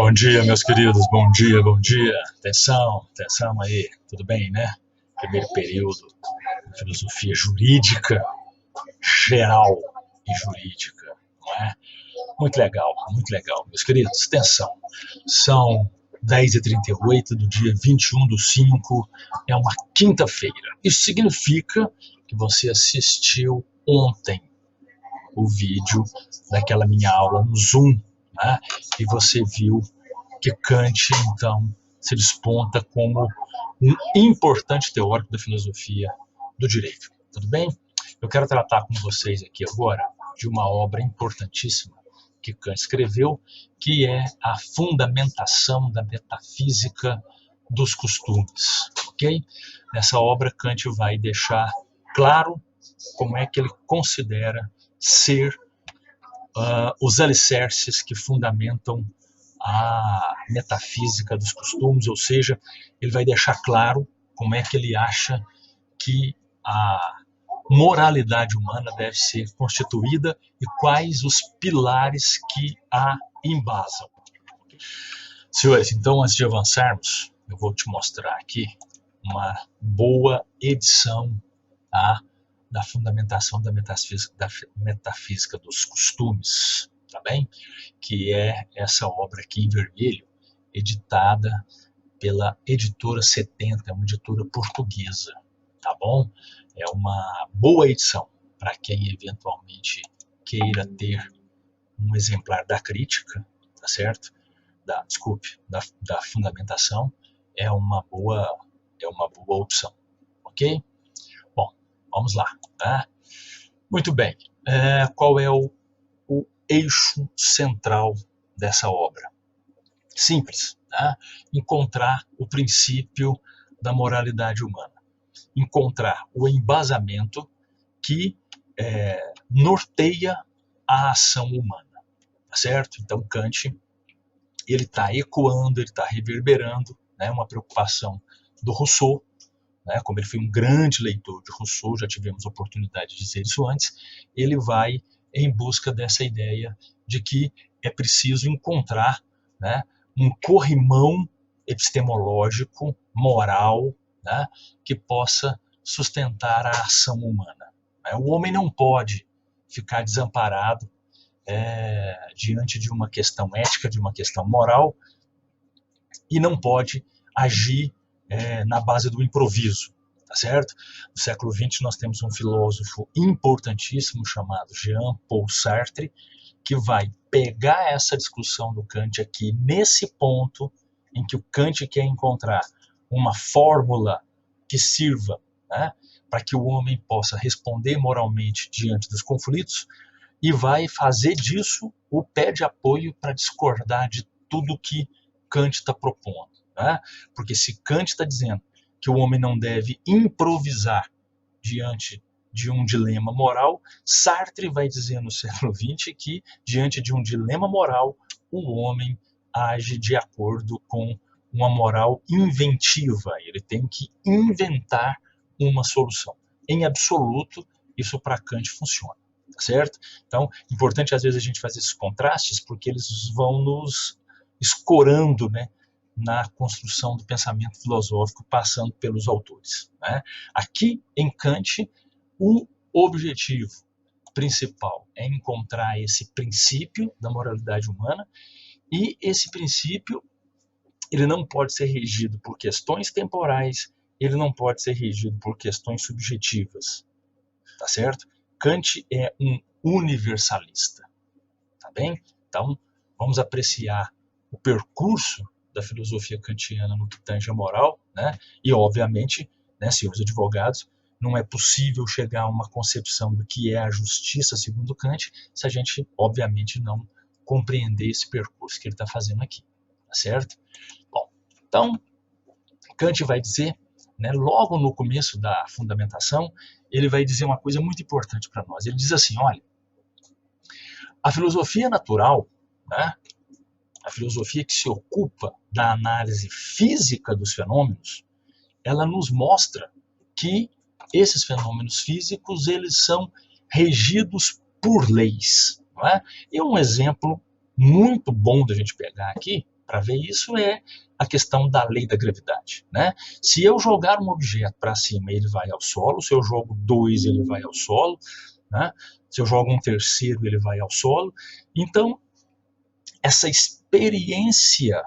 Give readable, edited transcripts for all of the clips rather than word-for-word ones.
Bom dia, meus queridos, bom dia, bom dia. Atenção, atenção aí, tudo bem, né? Primeiro período, filosofia jurídica, geral e jurídica, não é? Muito legal, meus queridos, atenção. São 10h38 do dia 21/5, é uma quinta-feira. Isso significa que você assistiu ontem o vídeo daquela minha aula no Zoom, né? E você viu que Kant, então, se desponta como um importante teórico da filosofia do direito. Tudo bem? Eu quero tratar com vocês aqui agora de uma obra importantíssima que Kant escreveu, que é a Fundamentação da Metafísica dos Costumes. Ok? Nessa obra, Kant vai deixar claro como é que ele considera ser os alicerces que fundamentam a metafísica dos costumes, ou seja, ele vai deixar claro como é que ele acha que a moralidade humana deve ser constituída e quais os pilares que a embasam. Senhores, então, antes de avançarmos, eu vou te mostrar aqui uma boa edição, tá, da Fundamentação da Metafísica dos Costumes, tá bem? Que é essa obra aqui em vermelho, editada pela Editora 70, uma editora portuguesa, tá bom? É uma boa edição para quem eventualmente queira ter um exemplar da crítica, tá certo? Da fundamentação, é uma boa opção, ok? Bom, vamos lá, tá? Muito bem, qual é o eixo central dessa obra? Simples, tá? Encontrar o princípio da moralidade humana, encontrar o embasamento que norteia a ação humana, tá certo? Então Kant, ele está ecoando, ele está reverberando, né, uma preocupação do Rousseau, né, como ele foi um grande leitor de Rousseau, já tivemos a oportunidade de dizer isso antes, ele vai em busca dessa ideia de que é preciso encontrar, né, um corrimão epistemológico, moral, né, que possa sustentar a ação humana. O homem não pode ficar desamparado diante de uma questão ética, de uma questão moral, e não pode agir na base do improviso, tá certo? No século XX nós temos um filósofo importantíssimo chamado Jean-Paul Sartre, que vai pegar essa discussão do Kant aqui nesse ponto em que o Kant quer encontrar uma fórmula que sirva, né, para que o homem possa responder moralmente diante dos conflitos, e vai fazer disso o pé de apoio para discordar de tudo que Kant está propondo, né? Porque se Kant está dizendo que o homem não deve improvisar diante de um dilema moral, Sartre vai dizer no século XX que, diante de um dilema moral, o homem age de acordo com uma moral inventiva. Ele tem que inventar uma solução. Em absoluto, isso para Kant funciona, tá certo? Então, importante às vezes a gente fazer esses contrastes, porque eles vão nos escorando, né, na construção do pensamento filosófico, passando pelos autores, né? Aqui em Kant, o objetivo principal é encontrar esse princípio da moralidade humana, e esse princípio ele não pode ser regido por questões temporais, ele não pode ser regido por questões subjetivas, tá certo? Kant é um universalista, tá bem? Então, vamos apreciar o percurso da filosofia kantiana no que tange a moral, né? E, obviamente, né, senhores advogados, não é possível chegar a uma concepção do que é a justiça segundo Kant se a gente, obviamente, não compreender esse percurso que ele está fazendo aqui, tá certo? Bom, então, Kant vai dizer, né, logo no começo da fundamentação, ele vai dizer uma coisa muito importante para nós. Ele diz assim, olha, a filosofia natural, né, a filosofia que se ocupa da análise física dos fenômenos, ela nos mostra que esses fenômenos físicos, eles são regidos por leis, não é? E um exemplo muito bom da gente pegar aqui para ver isso é a questão da lei da gravidade, né? Se eu jogar um objeto para cima, ele vai ao solo. Se eu jogo dois, ele vai ao solo, né? Se eu jogo um terceiro, ele vai ao solo. Então, essa experiência,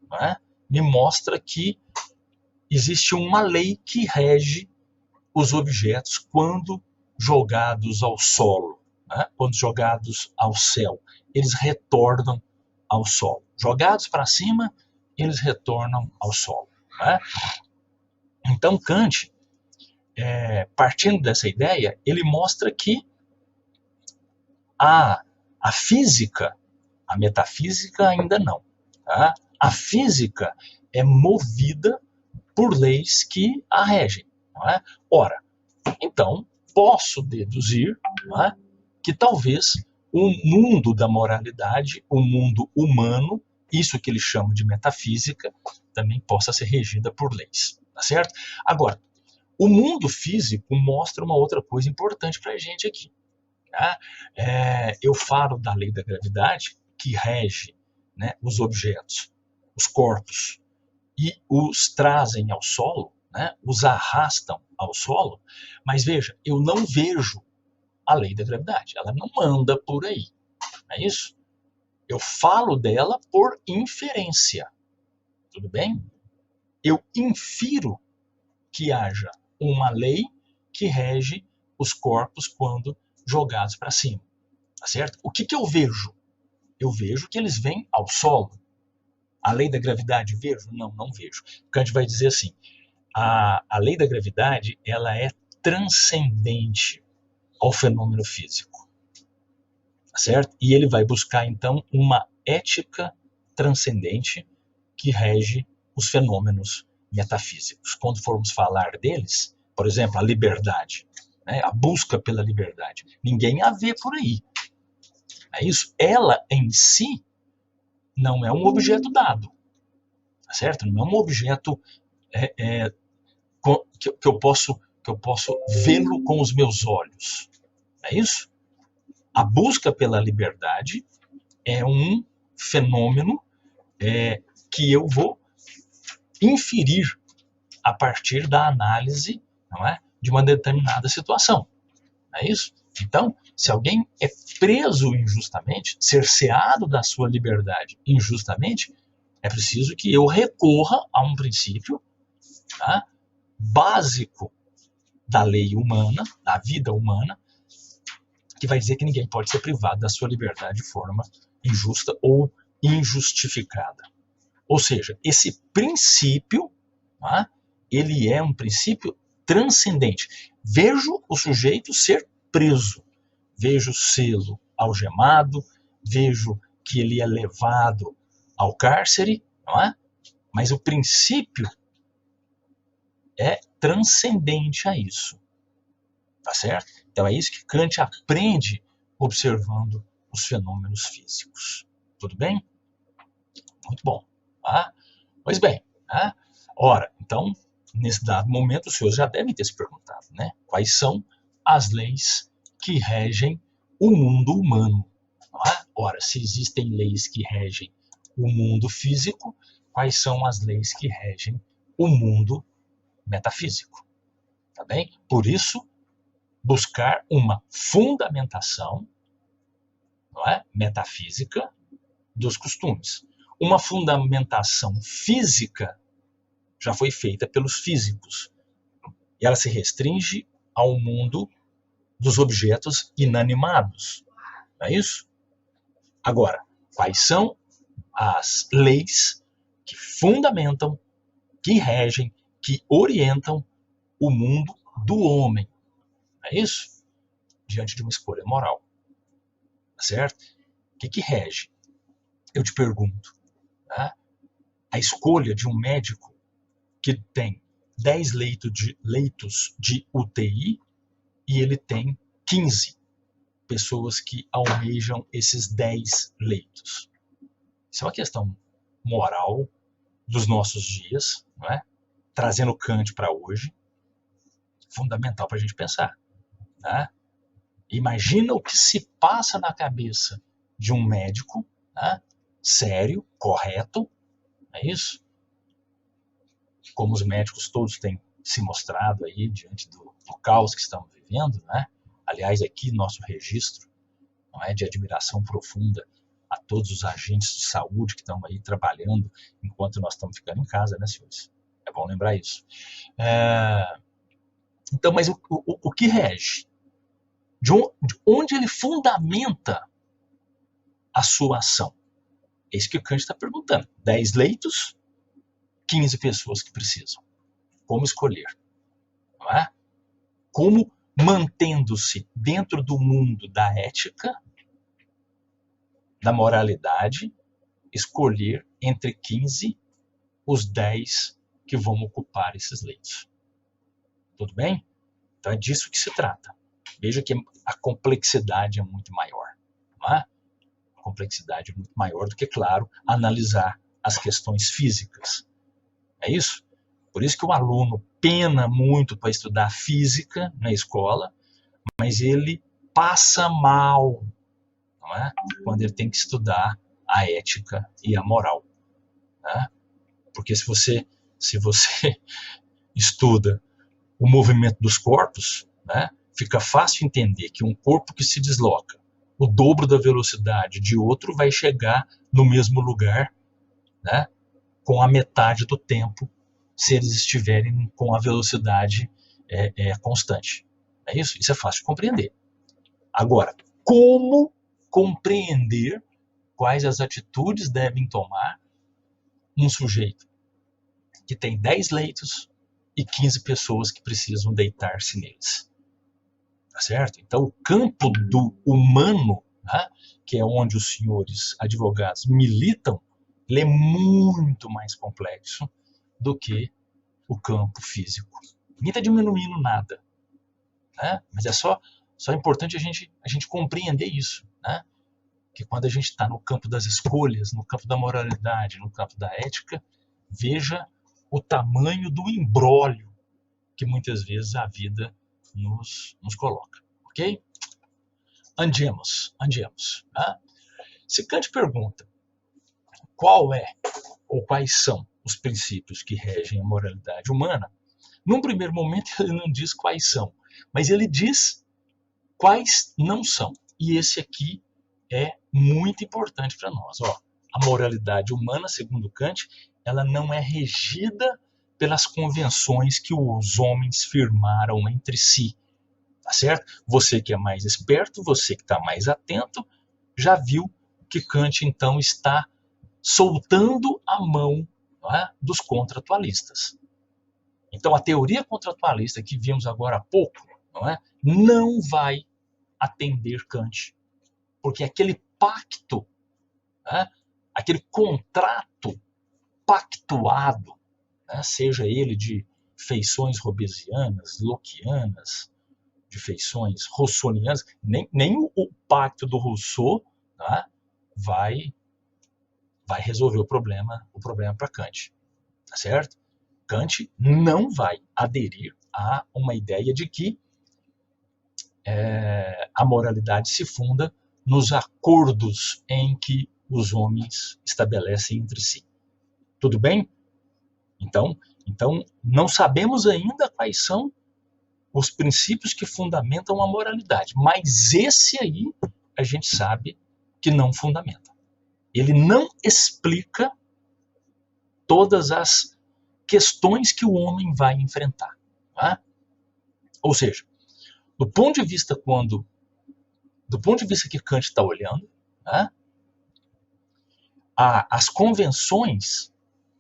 né, me mostra que existe uma lei que rege os objetos quando jogados ao solo, né? Quando jogados ao céu, eles retornam ao solo. Jogados para cima, eles retornam ao solo, né? Então Kant, partindo dessa ideia, ele mostra que a física, a metafísica ainda não, tá? A física é movida por leis que a regem, não é? Ora, então posso deduzir, não é, que talvez o mundo da moralidade, o mundo humano, isso que eles chamam de metafísica, também possa ser regida por leis, tá certo? Agora, o mundo físico mostra uma outra coisa importante para a gente aqui. Tá? Eu falo da lei da gravidade, que rege, né, os objetos, os corpos, e os trazem ao solo, né, os arrastam ao solo, mas veja, eu não vejo a lei da gravidade, ela não anda por aí, não é isso? Eu falo dela por inferência, tudo bem? Eu infiro que haja uma lei que rege os corpos quando jogados para cima, tá certo? O que eu vejo? Eu vejo que eles vêm ao solo. A lei da gravidade vejo? Não, não vejo. Kant vai dizer assim, a lei da gravidade, ela é transcendente ao fenômeno físico, tá certo? E ele vai buscar, então, uma ética transcendente que rege os fenômenos metafísicos. Quando formos falar deles, por exemplo, a liberdade, né, a busca pela liberdade, ninguém a vê por aí. É isso? Ela em si não é um objeto dado, tá certo? Não é um objeto que eu posso vê-lo com os meus olhos. É isso? A busca pela liberdade é um fenômeno que eu vou inferir a partir da análise, não é, de uma determinada situação. É isso? Então, se alguém é preso injustamente, cerceado da sua liberdade injustamente, é preciso que eu recorra a um princípio, tá, básico da lei humana, da vida humana, que vai dizer que ninguém pode ser privado da sua liberdade de forma injusta ou injustificada. Ou seja, esse princípio, tá, ele é um princípio transcendente. Vejo o sujeito ser preso, vejo sê-lo algemado, vejo que ele é levado ao cárcere, não é? Mas o princípio é transcendente a isso, tá certo? Então é isso que Kant aprende observando os fenômenos físicos. Tudo bem? Muito bom. Tá? Pois bem, tá? Ora, então, nesse dado momento, os senhores já devem ter se perguntado, né? Quais são as leis que regem o mundo humano? Tá? Ora, se existem leis que regem o mundo físico, quais são as leis que regem o mundo metafísico? Tá bem? Por isso, buscar uma fundamentação, não é, metafísica dos costumes. Uma fundamentação física já foi feita pelos físicos. E ela se restringe ao mundo dos objetos inanimados. Não é isso? Agora, quais são as leis que fundamentam, que regem, que orientam o mundo do homem? Não é isso? Diante de uma escolha moral. Certo? O que rege? Eu te pergunto. Tá? A escolha de um médico que tem 10 leitos de UTI e ele tem 15 pessoas que almejam esses 10 leitos. Isso é uma questão moral dos nossos dias, não é? Trazendo Kant para hoje, fundamental para a gente pensar. Tá? Imagina o que se passa na cabeça de um médico, tá, sério, correto, é isso? Como os médicos todos têm se mostrado aí diante do caos que estamos vivendo, né? Aliás, aqui nosso registro, não é, de admiração profunda a todos os agentes de saúde que estão aí trabalhando enquanto nós estamos ficando em casa, né, senhores? É bom lembrar isso. Então, mas o que rege? De onde ele fundamenta a sua ação? É isso que o Kant está perguntando. 10 leitos, 15 pessoas que precisam. Como escolher? Não é? Como, mantendo-se dentro do mundo da ética, da moralidade, escolher entre 15 os 10 que vão ocupar esses leitos. Tudo bem? Então é disso que se trata. Veja que a complexidade é muito maior. Não é? A complexidade é muito maior do que, claro, analisar as questões físicas. É isso? Por isso que o aluno pena muito para estudar física na escola, mas ele passa mal, não é? Quando ele tem que estudar a ética e a moral. Né? Porque se você estuda o movimento dos corpos, né, fica fácil entender que um corpo que se desloca o dobro da velocidade de outro vai chegar no mesmo lugar, né, com a metade do tempo, se eles estiverem com a velocidade constante. É isso? Isso é fácil de compreender. Agora, como compreender quais as atitudes devem tomar um sujeito que tem 10 leitos e 15 pessoas que precisam deitar-se neles? Tá certo? Então, o campo do humano, né, que é onde os senhores advogados militam, ele é muito mais complexo do que o campo físico. Ninguém está diminuindo nada, né? Mas é só importante a gente compreender isso, né? Que quando a gente está no campo das escolhas, no campo da moralidade, no campo da ética, veja o tamanho do imbróglio que muitas vezes a vida nos coloca, ok? Andemos. Tá? Se Kant pergunta qual é ou quais são os princípios que regem a moralidade humana, num primeiro momento ele não diz quais são, mas ele diz quais não são. E esse aqui é muito importante para nós. Ó, a moralidade humana, segundo Kant, ela não é regida pelas convenções que os homens firmaram entre si. Tá certo? Você que é mais esperto, você que está mais atento, já viu que Kant então está soltando a mão, não é, dos contratualistas. Então a teoria contratualista que vimos agora há pouco, não vai atender Kant, porque aquele pacto, né, aquele contrato pactuado, né, seja ele de feições hobbesianas, lockeanas, de feições rousseauianas, nem o pacto do Rousseau, né, vai resolver o problema para Kant, tá certo? Kant não vai aderir a uma ideia de que a moralidade se funda nos acordos em que os homens estabelecem entre si. Tudo bem? Então não sabemos ainda quais são os princípios que fundamentam a moralidade, mas esse aí a gente sabe que não fundamenta. Ele não explica todas as questões que o homem vai enfrentar. Tá? Ou seja, do ponto de vista que Kant está olhando, tá? As convenções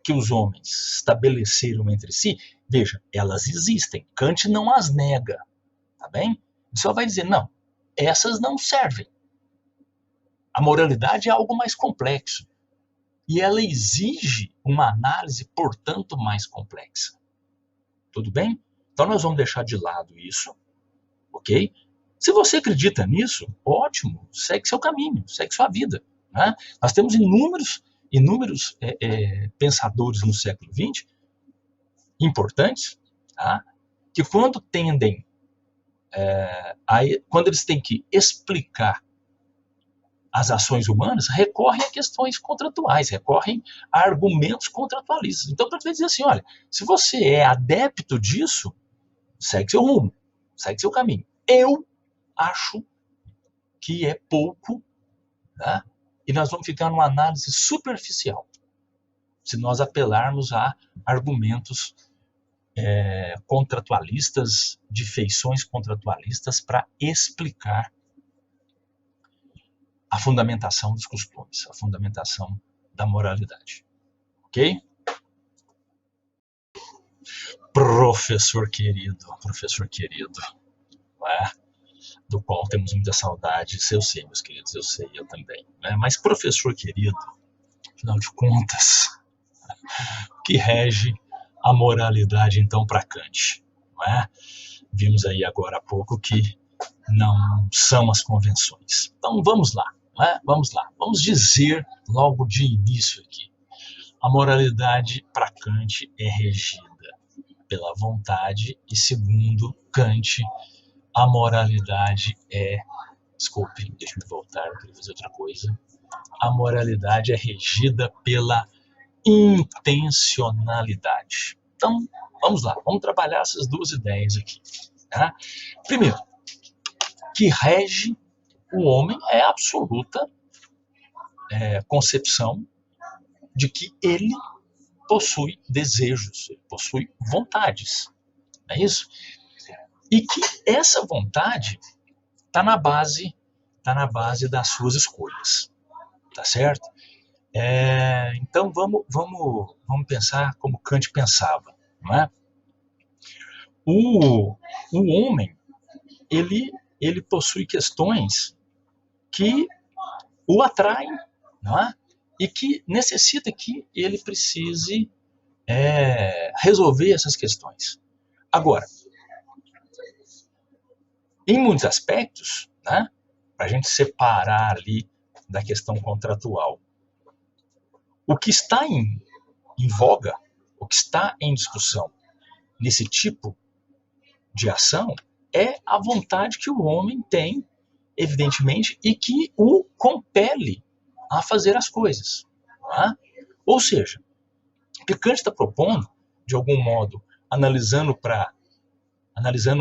que os homens estabeleceram entre si, veja, elas existem. Kant não as nega, tá bem? Ele só vai dizer, não, essas não servem. A moralidade é algo mais complexo. E ela exige uma análise, portanto, mais complexa. Tudo bem? Então nós vamos deixar de lado isso, ok? Se você acredita nisso, ótimo, segue seu caminho, segue sua vida. Né? Nós temos inúmeros pensadores no século XX, importantes, tá? Que quando quando eles têm que explicar as ações humanas recorrem a questões contratuais, recorrem a argumentos contratualistas. Então, Kant vai dizer assim, olha, se você é adepto disso, segue seu rumo, segue seu caminho. Eu acho que é pouco, né? E nós vamos ficar numa análise superficial, se nós apelarmos a argumentos contratualistas, de feições contratualistas, para explicar a fundamentação dos costumes, a fundamentação da moralidade. Ok? Professor querido, né? Do qual temos muita saudade, eu sei, meus queridos, eu sei, eu também. Né? Mas professor querido, afinal de contas, o que rege a moralidade, então, para Kant? Não é? Vimos aí agora há pouco que não são as convenções. Então, vamos lá. Não é? Vamos lá. Vamos dizer logo de início aqui. A moralidade para Kant é regida pela vontade e, segundo Kant, a moralidade é... Desculpe, deixa eu voltar, eu queria fazer outra coisa. A moralidade é regida pela intencionalidade. Então, vamos lá, vamos trabalhar essas duas ideias aqui. Tá? Primeiro, que rege o homem é a absoluta concepção de que ele possui desejos, ele possui vontades. Não é isso? E que essa vontade está na base das suas escolhas. Tá certo? Então vamos pensar como Kant pensava, não é? O homem ele possui questões que o atraem, não é? E que necessita que ele precise resolver essas questões. Agora, em muitos aspectos, né, para a gente separar ali da questão contratual, o que está em voga, o que está em discussão nesse tipo de ação é a vontade que o homem tem, evidentemente, e que o compele a fazer as coisas. Tá? Ou seja, o que Kant está propondo, de algum modo, analisando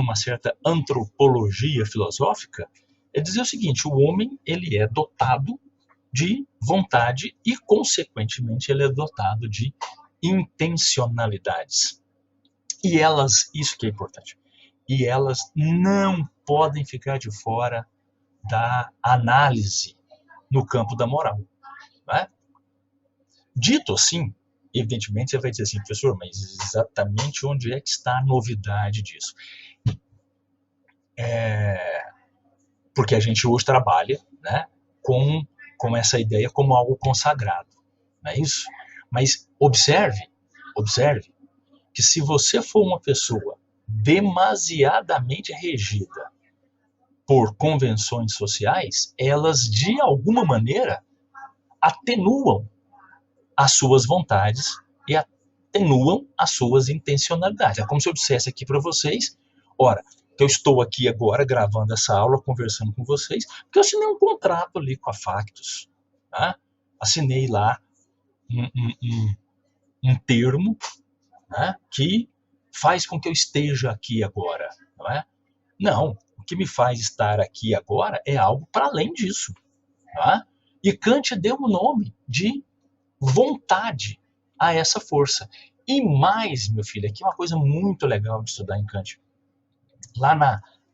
uma certa antropologia filosófica, é dizer o seguinte: o homem ele é dotado de vontade e, consequentemente, ele é dotado de intencionalidades. E elas, isso que é importante, e elas não podem ficar de fora da análise no campo da moral. Né? Dito assim, evidentemente você vai dizer assim, professor, mas exatamente onde é que está a novidade disso? Porque a gente hoje trabalha, né, com essa ideia como algo consagrado, não é isso? Mas observe que se você for uma pessoa demasiadamente regida por convenções sociais, elas de alguma maneira atenuam as suas vontades e atenuam as suas intencionalidades. É como se eu dissesse aqui para vocês, ora, que eu estou aqui agora gravando essa aula, conversando com vocês, porque eu assinei um contrato ali com a Factus. Tá? Assinei lá um termo, né, que faz com que eu esteja aqui agora. Não é? Não, o que me faz estar aqui agora é algo para além disso. Tá? E Kant deu o nome de vontade a essa força. E mais, meu filho, aqui é uma coisa muito legal de estudar em Kant. Lá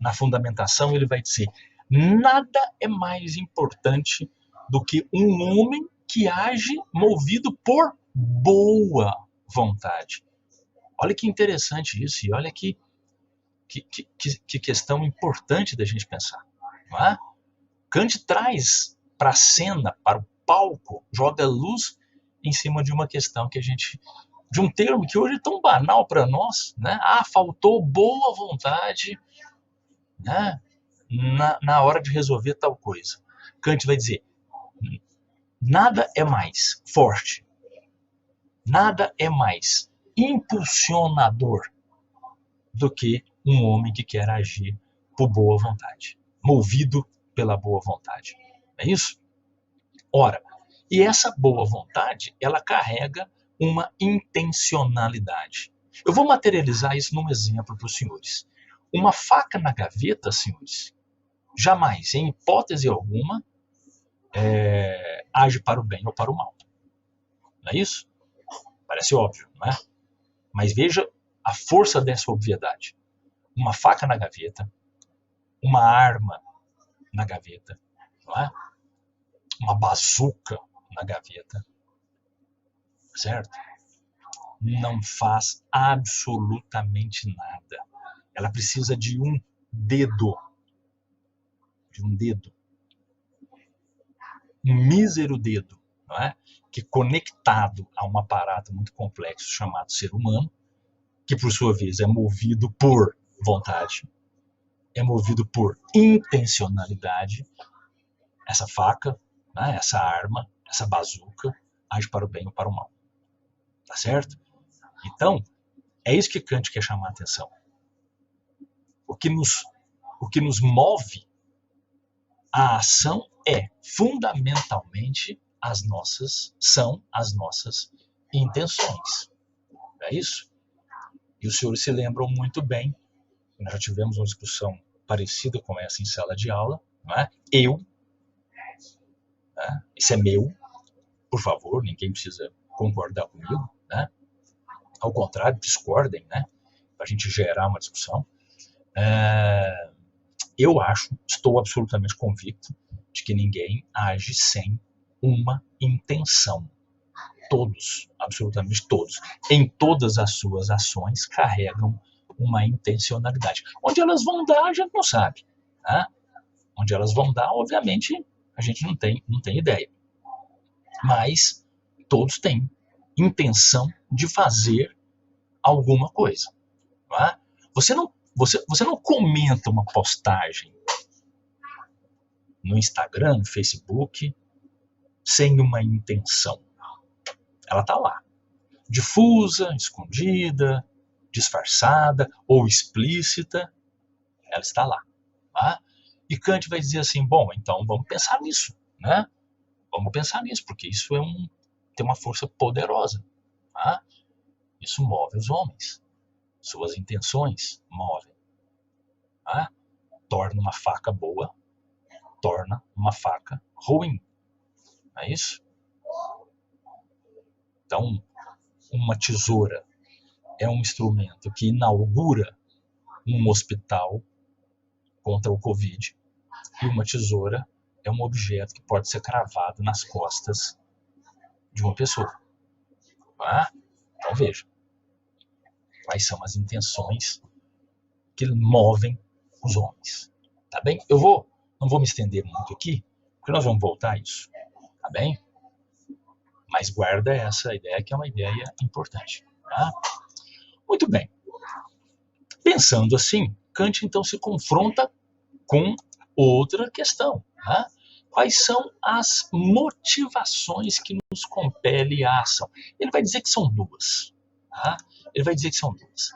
na fundamentação ele vai dizer: nada é mais importante do que um homem que age movido por boa vontade. Olha que interessante isso, e olha que questão importante da gente pensar. Não é? Kant traz para a cena, para o palco, joga luz em cima de uma questão que de um termo que hoje é tão banal para nós, né? Faltou boa vontade, né, na hora de resolver tal coisa. Kant vai dizer: nada é mais forte, nada é mais impulsionador do que um homem que quer agir por boa vontade, movido pela boa vontade. É isso? Ora, e essa boa vontade, ela carrega uma intencionalidade. Eu vou materializar isso num exemplo para os senhores. Uma faca na gaveta, senhores, jamais, em hipótese alguma, age para o bem ou para o mal. Não é isso? Parece óbvio, não é? Mas veja a força dessa obviedade. Uma faca na gaveta, uma arma na gaveta, não é? Uma bazuca na gaveta, certo? Não faz absolutamente nada. Ela precisa de um dedo, um mísero dedo, não é? Que conectado a um aparato muito complexo chamado ser humano, que por sua vez é movido por vontade, é movido por intencionalidade, essa faca, né, essa arma, essa bazuca, age para o bem ou para o mal. Tá certo? Então, é isso que Kant quer chamar a atenção. O que nos move a ação é, fundamentalmente, são as nossas intenções. É isso? E os senhores se lembram muito bem, nós já tivemos uma discussão parecida com essa em sala de aula, não é? Eu, né? Isso é meu, por favor, ninguém precisa concordar comigo, né? Ao contrário, discordem, né? Para a gente gerar uma discussão. Eu estou absolutamente convicto de que ninguém age sem uma intenção. Todos, absolutamente todos, em todas as suas ações carregam uma intencionalidade. Onde elas vão dar, a gente não sabe. Tá? Onde elas vão dar, obviamente, a gente não tem ideia. Mas todos têm intenção de fazer alguma coisa. Tá? Você não comenta uma postagem no Instagram, no Facebook, sem uma intenção. Ela está lá. Difusa, escondida, disfarçada ou explícita, ela está lá. Tá? E Kant vai dizer assim, bom, então vamos pensar nisso, né? Vamos pensar nisso, porque isso tem uma força poderosa. Tá? Isso move os homens. Suas intenções movem. Tá? Torna uma faca boa, torna uma faca ruim. Não é isso? Então, uma tesoura é um instrumento que inaugura um hospital contra o Covid, e uma tesoura é um objeto que pode ser cravado nas costas de uma pessoa. Tá? Então veja, quais são as intenções que movem os homens. Tá bem? Não vou me estender muito aqui, porque nós vamos voltar a isso. Tá bem? Mas guarda essa ideia, que é uma ideia importante. Tá? Muito bem. Pensando assim, Kant então se confronta com outra questão. Tá? Quais são as motivações que nos compelem à ação? Ele vai dizer que são duas. Tá? Ele vai dizer que são duas.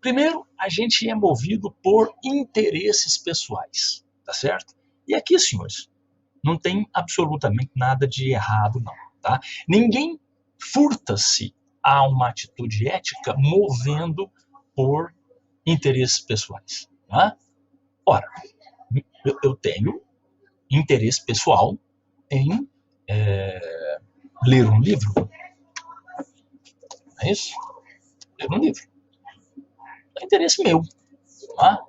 Primeiro, a gente é movido por interesses pessoais. Tá certo? E aqui, senhores, não tem absolutamente nada de errado, não. Tá? Ninguém furta-se a uma atitude ética movendo por interesses pessoais. Tá? Ora, eu tenho interesse pessoal em ler um livro. É isso? Ler um livro. É interesse meu. Tá?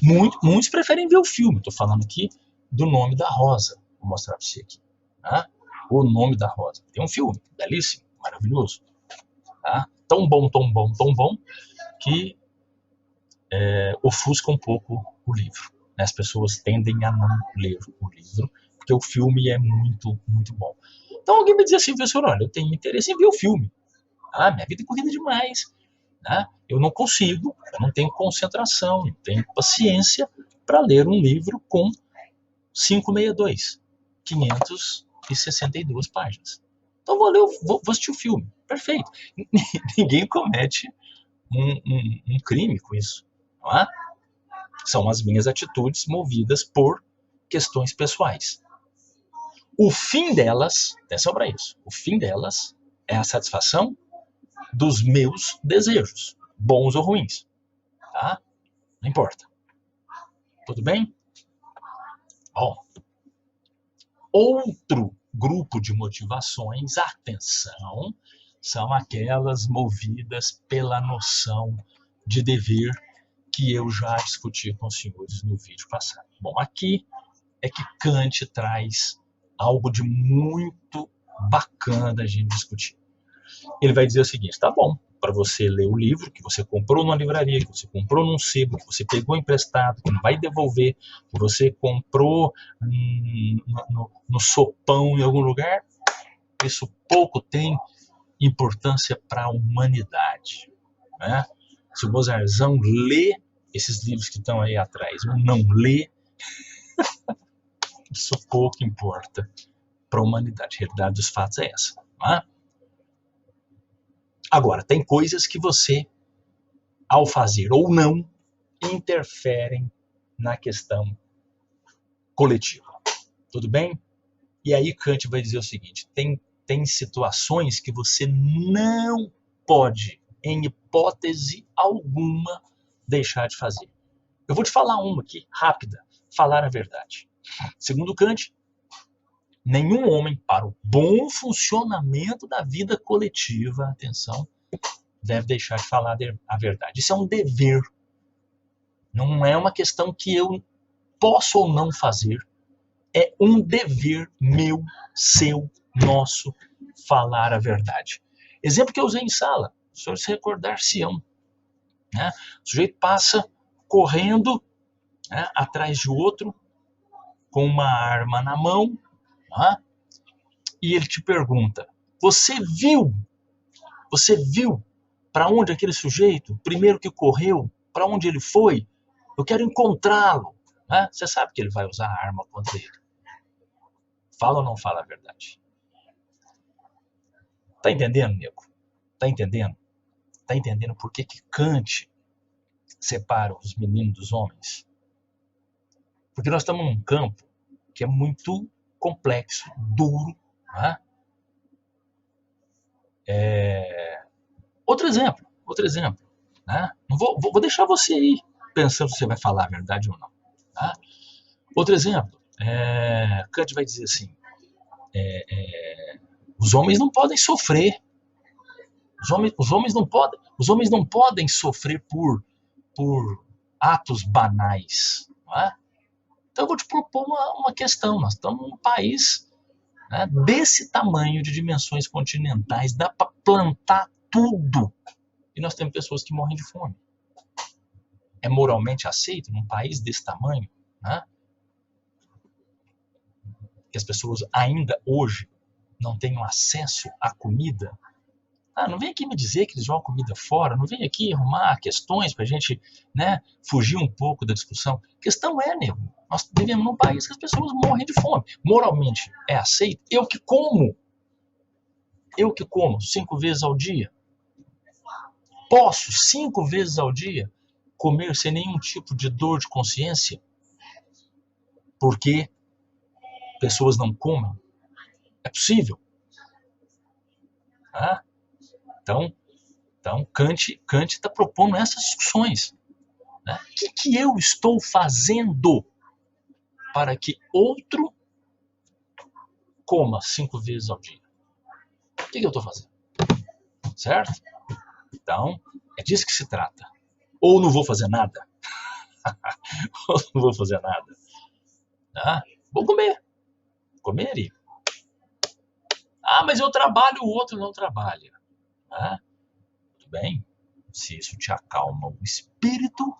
Muitos preferem ver o filme. Estou falando aqui do Nome da Rosa. Vou mostrar para você aqui. Tá? O Nome da Rosa. Tem um filme belíssimo, maravilhoso. Tá? Tão bom, que ofusca um pouco o livro. As pessoas tendem a não ler o livro, porque o filme é muito, muito bom. Então alguém me diz assim, professor, olha, eu tenho interesse em ver o filme. Ah, minha vida é corrida demais. Né? Eu não consigo, eu não tenho concentração, não tenho paciência para ler um livro com 562 páginas. Então vou assistir o filme. Perfeito. Ninguém comete um crime com isso. Não é? São as minhas atitudes movidas por questões pessoais. O fim delas, atenção para isso, o fim delas é a satisfação dos meus desejos, bons ou ruins, tá? Não importa. Tudo bem? Bom, outro grupo de motivações, atenção, são aquelas movidas pela noção de dever que eu já discuti com os senhores no vídeo passado. Bom, aqui é que Kant traz algo de muito bacana da gente discutir. Ele vai dizer o seguinte, tá bom, para você ler o livro que você comprou numa livraria, que você comprou num sebo, que você pegou emprestado, que não vai devolver, que você comprou no sopão em algum lugar, isso pouco tem importância para a humanidade, né? Se o Mozarzão lê esses livros que estão aí atrás ou não lê, isso pouco importa para a humanidade. A realidade dos fatos é essa, né? Agora, tem coisas que você, ao fazer ou não, interferem na questão coletiva. Tudo bem? E aí Kant vai dizer o seguinte, tem situações que você não pode, em hipótese alguma, deixar de fazer. Eu vou te falar uma aqui, rápida, falar a verdade. Segundo Kant, nenhum homem, para o bom funcionamento da vida coletiva, atenção, deve deixar de falar a verdade. Isso é um dever. Não é uma questão que eu posso ou não fazer. É um dever meu, seu, nosso, falar a verdade. Exemplo que eu usei em sala. Os senhores se recordar-se-ão, né? O sujeito passa correndo, né, atrás de outro, com uma arma na mão, né? E ele te pergunta, você viu para onde aquele sujeito, primeiro que correu, para onde ele foi? Eu quero encontrá-lo. Né? Você sabe que ele vai usar a arma contra ele. Fala ou não fala a verdade? Tá entendendo, nego? Tá entendendo? Tá entendendo por que Kant separa os meninos dos homens? Porque nós estamos num campo que é muito complexo, duro. Né? Outro exemplo. Né? Não vou deixar você ir pensando se você vai falar a verdade ou não. Tá? Outro exemplo. Kant vai dizer assim, os homens não podem sofrer. Os homens não podem sofrer por atos banais. Não é? Então eu vou te propor uma questão. Nós estamos num país, né, desse tamanho, de dimensões continentais, dá para plantar tudo. E nós temos pessoas que morrem de fome. É moralmente aceito num país desse tamanho, né, que as pessoas ainda hoje não tenham acesso à comida? Não vem aqui me dizer que eles jogam comida fora, não vem aqui arrumar questões para a gente, né, fugir um pouco da discussão. A questão é, nego, nós vivemos num país que as pessoas morrem de fome. Moralmente é aceito? Eu que como 5 vezes ao dia, posso 5 vezes ao dia comer sem nenhum tipo de dor de consciência porque pessoas não comem? É possível? Ah? Então Kant está propondo essas discussões. Né? O que eu estou fazendo para que outro coma 5 vezes ao dia? O que eu estou fazendo? Certo? Então, é disso que se trata. Ou não vou fazer nada. Ou não vou fazer nada. Tá? Vou comer. Comer. Mas eu trabalho, o outro não trabalha. Tá? Tudo bem? Se isso te acalma o espírito,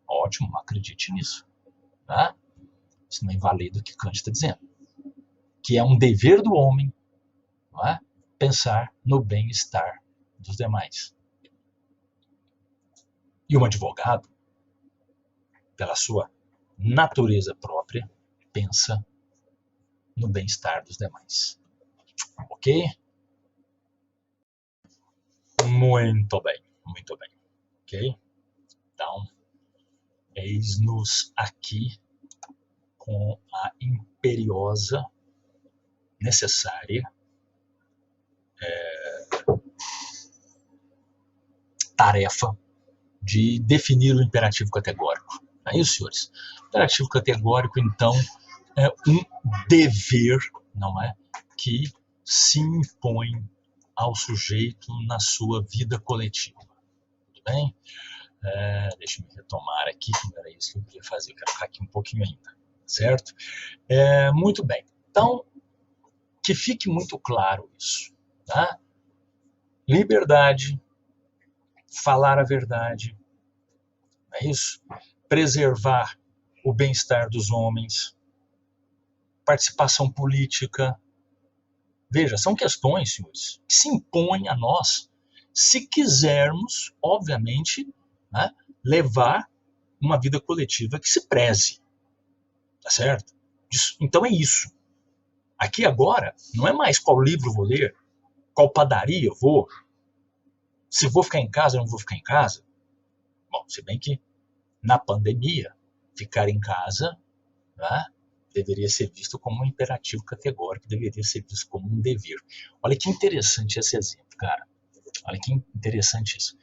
ótimo, acredite nisso. Tá? Isso não invalida o que Kant está dizendo. Que é um dever do homem, não é? Pensar no bem-estar dos demais. E um advogado, pela sua natureza própria, pensa no bem-estar dos demais. Ok? Muito bem, muito bem. Ok? Então, eis-nos aqui com a imperiosa necessária tarefa de definir o imperativo categórico. Não é isso, senhores? O imperativo categórico, então, é um dever, não é? Que se impõe ao sujeito na sua vida coletiva. Tudo bem? Deixa eu me retomar aqui, que não era isso que eu queria fazer, eu quero ficar aqui um pouquinho ainda, certo? Muito bem. Então, que fique muito claro isso, tá? Liberdade, falar a verdade, não é isso? Preservar o bem-estar dos homens, participação política. Veja, são questões, senhores, que se impõem a nós se quisermos, obviamente, né, levar uma vida coletiva que se preze. Tá certo? Então é isso. Aqui agora, não é mais qual livro eu vou ler, qual padaria eu vou, se vou ficar em casa ou não vou ficar em casa. Bom, se bem que na pandemia, ficar em casa, né, deveria ser visto como um imperativo categórico, deveria ser visto como um dever. Olha que interessante esse exemplo, cara. Olha que interessante isso.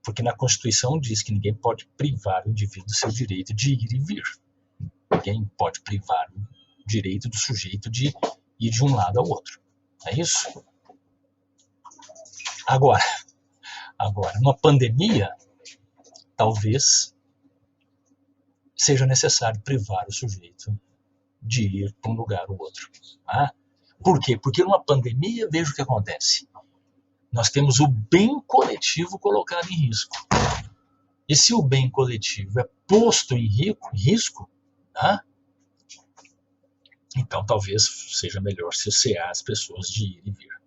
Porque na Constituição diz que ninguém pode privar o indivíduo do seu direito de ir e vir. Ninguém pode privar o direito do sujeito de ir de um lado ao outro. É isso? Agora, numa pandemia, talvez seja necessário privar o sujeito de ir para um lugar ou outro. Tá? Por quê? Porque numa pandemia, veja o que acontece. Nós temos o bem coletivo colocado em risco. E se o bem coletivo é posto em risco, tá? Então talvez seja melhor cessear as pessoas de ir e vir.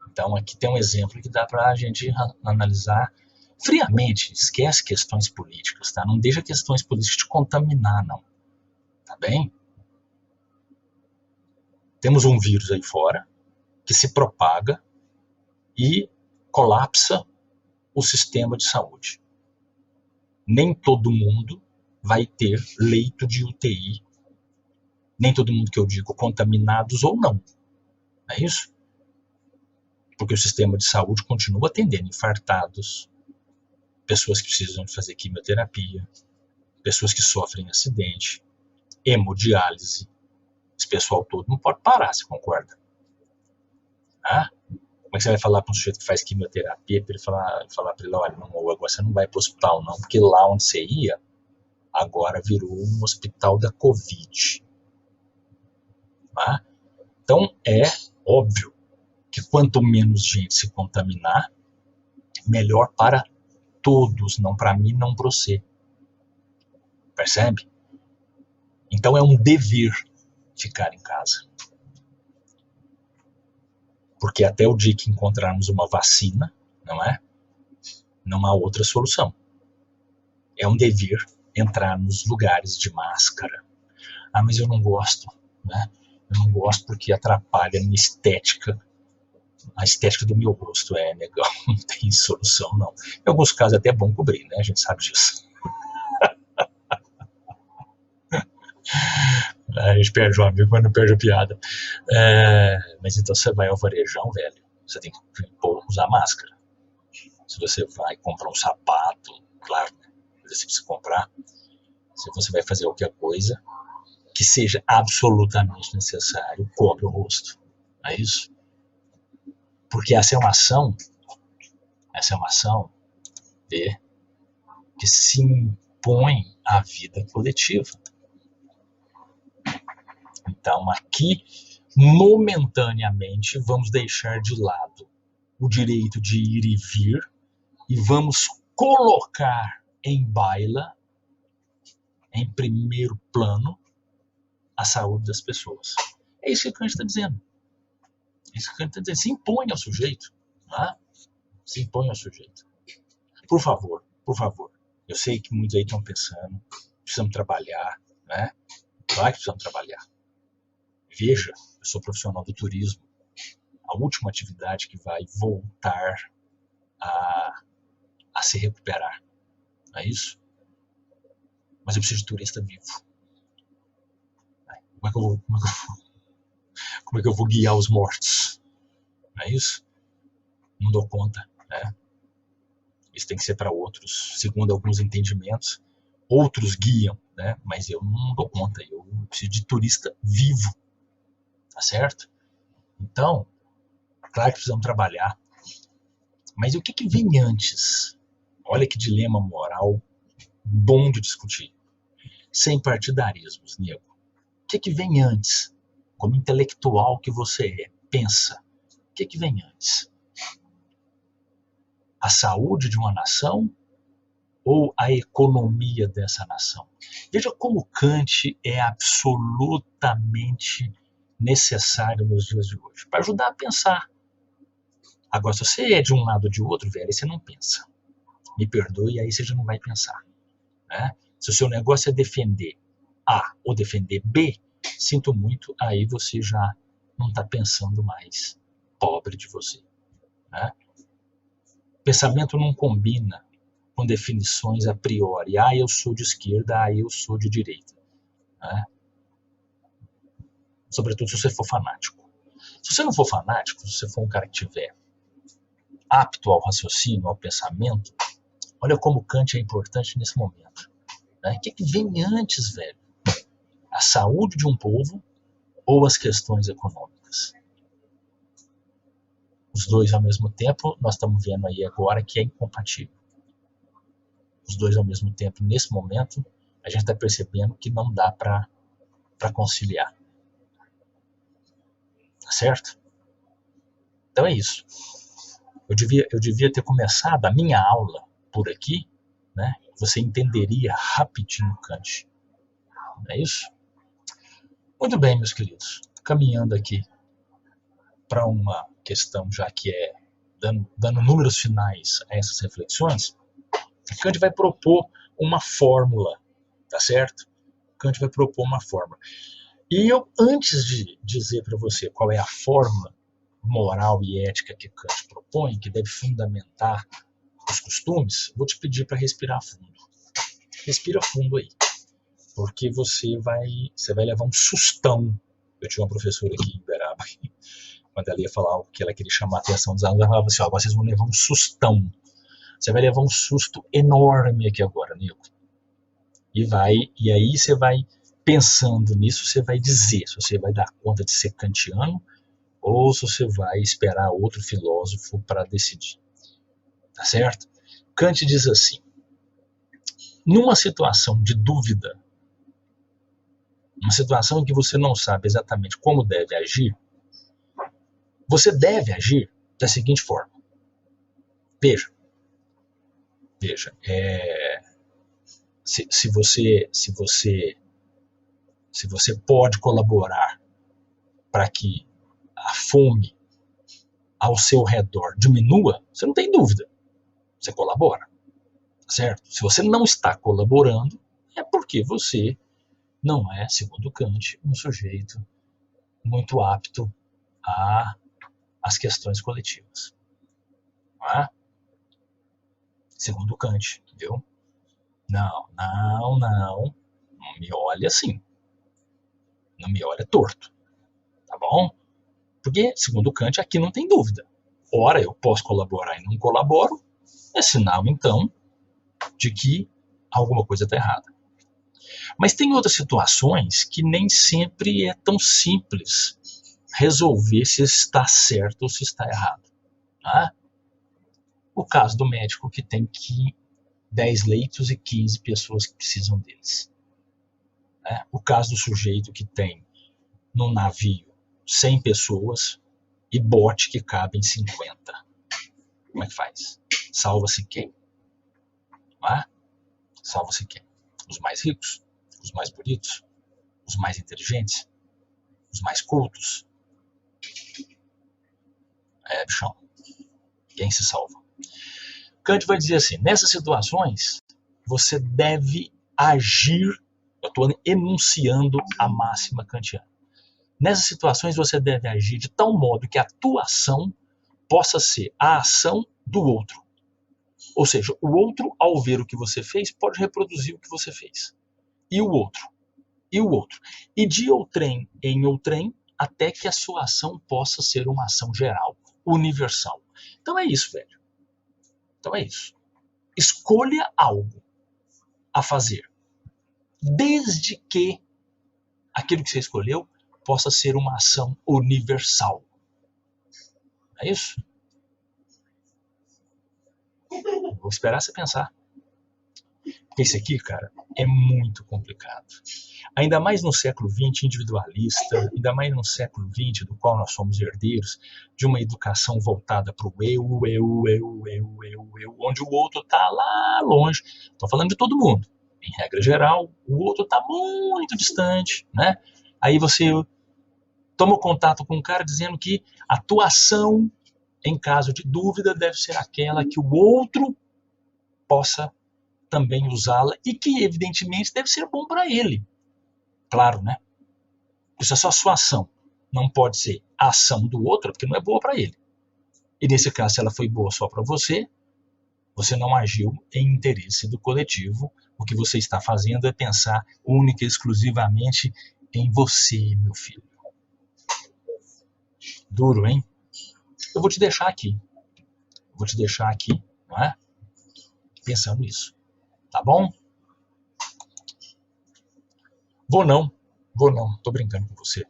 Então aqui tem um exemplo que dá para a gente analisar friamente. Esquece questões políticas, tá? Não deixa questões políticas te contaminar, não. Tá bem? Temos um vírus aí fora que se propaga e colapsa o sistema de saúde. Nem todo mundo vai ter leito de UTI. Nem todo mundo que eu digo contaminados ou não. Não é isso? Porque o sistema de saúde continua atendendo infartados, pessoas que precisam de fazer quimioterapia, pessoas que sofrem acidente, hemodiálise. Esse pessoal todo não pode parar, você concorda? Ah? Como é que você vai falar para um sujeito que faz quimioterapia, para ele falar para ele, olha, não, agora você não vai para o hospital não, porque lá onde você ia, agora virou um hospital da Covid. Tá? Então é óbvio que quanto menos gente se contaminar, melhor para todos, não para mim, não para você. Percebe? Então é um dever ficar em casa. Porque até o dia que encontrarmos uma vacina, não é? Não há outra solução. É um dever entrar nos lugares de máscara. Ah, mas eu não gosto, né? Eu não gosto porque atrapalha a minha estética. A estética do meu rosto é legal, não tem solução, não. Em alguns casos é até bom cobrir, né? A gente sabe disso. A gente perde o amigo, mas não perde a piada. Mas então você vai ao varejão, velho, você tem que usar máscara. Se você vai comprar um sapato, claro, você precisa comprar. Se você vai fazer qualquer coisa que seja absolutamente necessário, cobre o rosto. É isso? Porque essa é uma ação que se impõe à vida coletiva. Então, aqui, momentaneamente, vamos deixar de lado o direito de ir e vir e vamos colocar em baila, em primeiro plano, a saúde das pessoas. É isso que o Kant está dizendo. É isso que o Kant está dizendo. Se impõe ao sujeito. Tá? Se impõe ao sujeito. Por favor. Eu sei que muitos aí estão pensando, precisamos trabalhar, né? Claro que precisamos trabalhar. Veja, eu sou profissional do turismo. A última atividade que vai voltar a se recuperar. Não é isso? Mas eu preciso de turista vivo. como é que eu vou guiar os mortos? Não é isso? Não dou conta, né? Isso tem que ser para outros, segundo alguns entendimentos. Outros guiam, né? Mas eu não dou conta, eu preciso de turista vivo, tá certo? Então, claro que precisamos trabalhar, mas o que vem antes? Olha que dilema moral bom de discutir. Sem partidarismos, nego. O que vem antes? Como intelectual que você é, pensa. O que vem antes? A saúde de uma nação ou a economia dessa nação? Veja como Kant é absolutamente necessário nos dias de hoje, para ajudar a pensar. Agora, se você é de um lado ou de outro, velho, aí você não pensa. Me perdoe, aí você já não vai pensar. Né? Se o seu negócio é defender A ou defender B, sinto muito, aí você já não está pensando mais. Pobre de você. Né? Pensamento não combina com definições a priori. Ah, eu sou de esquerda, ah, eu sou de direita. Né? Sobretudo se você for fanático. Se você não for fanático, se você for um cara que tiver apto ao raciocínio, ao pensamento, olha como Kant é importante nesse momento. Né? O que vem antes, velho? A saúde de um povo ou as questões econômicas? Os dois ao mesmo tempo, nós estamos vendo aí agora que é incompatível. Os dois ao mesmo tempo, nesse momento, a gente está percebendo que não dá para conciliar. Tá certo? Então é isso. Eu devia ter começado a minha aula por aqui, né? Você entenderia rapidinho Kant. Não é isso? Muito bem, meus queridos. Caminhando aqui para uma questão, já que é dando números finais a essas reflexões, Kant vai propor uma fórmula, tá certo? Kant vai propor uma fórmula. E eu, antes de dizer para você qual é a fórmula moral e ética que Kant propõe, que deve fundamentar os costumes, vou te pedir para respirar fundo. Respira fundo aí, porque você vai levar um sustão. Eu tinha uma professora aqui em Uberaba, quando ela ia falar algo que ela queria chamar a atenção dos alunos, ela falava assim, ó, vocês vão levar um sustão. Você vai levar um susto enorme aqui agora, Nico. E aí você vai, pensando nisso, você vai dizer se você vai dar conta de ser kantiano ou se você vai esperar outro filósofo para decidir. Tá certo? Kant diz assim, numa situação de dúvida, uma situação em que você não sabe exatamente como deve agir, você deve agir da seguinte forma. Veja, se você pode colaborar para que a fome ao seu redor diminua, você não tem dúvida, você colabora, certo? Se você não está colaborando, é porque você não é, segundo Kant, um sujeito muito apto às questões coletivas. Não é? Segundo Kant, viu? Não me olhe assim. Não me olhe torto, tá bom? Porque, segundo Kant, aqui não tem dúvida. Ora, eu posso colaborar e não colaboro, é sinal, então, de que alguma coisa está errada. Mas tem outras situações que nem sempre é tão simples resolver se está certo ou se está errado. Tá? O caso do médico que tem 10 leitos e 15 pessoas que precisam deles. O caso do sujeito que tem num navio 100 pessoas e bote que cabem 50. Como é que faz? Salva-se quem? Salva-se quem? Os mais ricos, os mais bonitos, os mais inteligentes, os mais cultos. Bichão, quem se salva? Kant vai dizer assim, nessas situações, você deve agir, eu estou enunciando a máxima kantiana. Nessas situações, você deve agir de tal modo que a tua ação possa ser a ação do outro. Ou seja, o outro, ao ver o que você fez, pode reproduzir o que você fez. E o outro? e o outro. E de outrem em outrem, até que a sua ação possa ser uma ação geral, universal. Então é isso, velho. Então é isso. Escolha algo a fazer, desde que aquilo que você escolheu possa ser uma ação universal. É isso? Vou esperar você pensar. Porque isso aqui, cara, é muito complicado. Ainda mais no século XX individualista, ainda mais no século XX do qual nós somos herdeiros, de uma educação voltada para o eu, onde o outro está lá longe. Estou falando de todo mundo. Em regra geral, o outro está muito distante, né? Aí você toma contato com um cara dizendo que a tua ação, em caso de dúvida, deve ser aquela que o outro possa também usá-la e que, evidentemente, deve ser bom para ele. Claro, né? Isso é só a sua ação. Não pode ser a ação do outro, porque não é boa para ele. E nesse caso, se ela foi boa só para você, você não agiu em interesse do coletivo. O que você está fazendo é pensar única e exclusivamente em você, meu filho. Duro, hein? Eu vou te deixar aqui. Vou te deixar aqui, não é? Pensando nisso. Tá bom? Vou não. Tô brincando com você.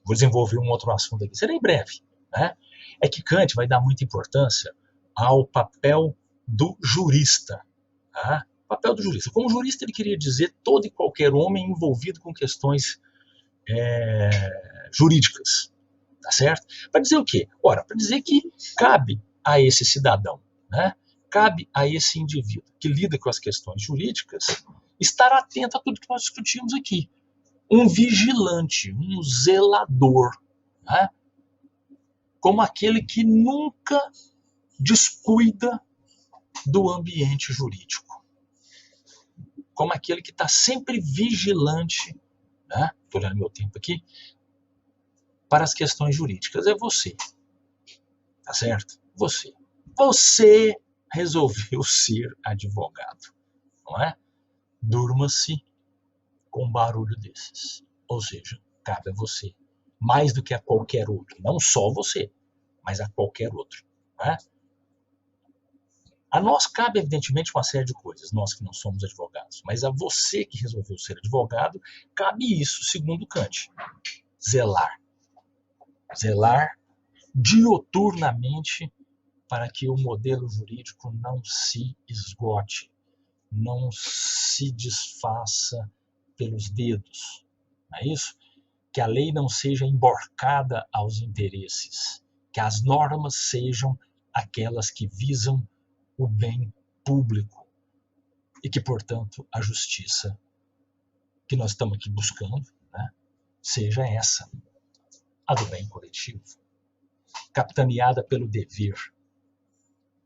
Vou desenvolver um outro assunto aqui. Será em breve, né? É que Kant vai dar muita importância ao papel do jurista. Tá? O papel do jurista. Como jurista, ele queria dizer todo e qualquer homem envolvido com questões jurídicas. Tá certo? Para dizer o quê? Ora, para dizer que cabe a esse cidadão, né? Cabe a esse indivíduo que lida com as questões jurídicas estar atento a tudo que nós discutimos aqui. Um vigilante, um zelador, né? Como aquele que nunca descuida do ambiente jurídico. Como aquele que está sempre vigilante, né? Estou olhando meu tempo aqui, para as questões jurídicas. É você. Tá certo? Você. Você resolveu ser advogado, não é? Durma-se com um barulho desses. Ou seja, cabe a você. Mais do que a qualquer outro. Não só você, mas a qualquer outro. Não é? A nós cabe, evidentemente, uma série de coisas, nós que não somos advogados. Mas a você que resolveu ser advogado, cabe isso, segundo Kant. Zelar. Zelar dioturnamente para que o modelo jurídico não se esgote, não se desfaça pelos dedos. Não é isso? Que a lei não seja emborcada aos interesses, que as normas sejam aquelas que visam o bem público e que, portanto, a justiça que nós estamos aqui buscando, né, seja essa, a do bem coletivo, capitaneada pelo dever,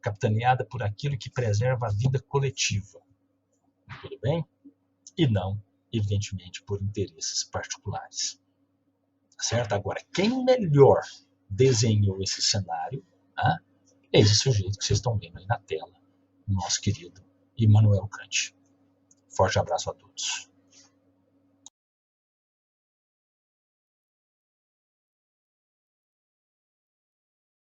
capitaneada por aquilo que preserva a vida coletiva. Tudo bem? E não, evidentemente, por interesses particulares. Certo? Agora, quem melhor desenhou esse cenário, né, é esse sujeito que vocês estão vendo aí na tela, o nosso querido Immanuel Kant. Forte abraço a todos.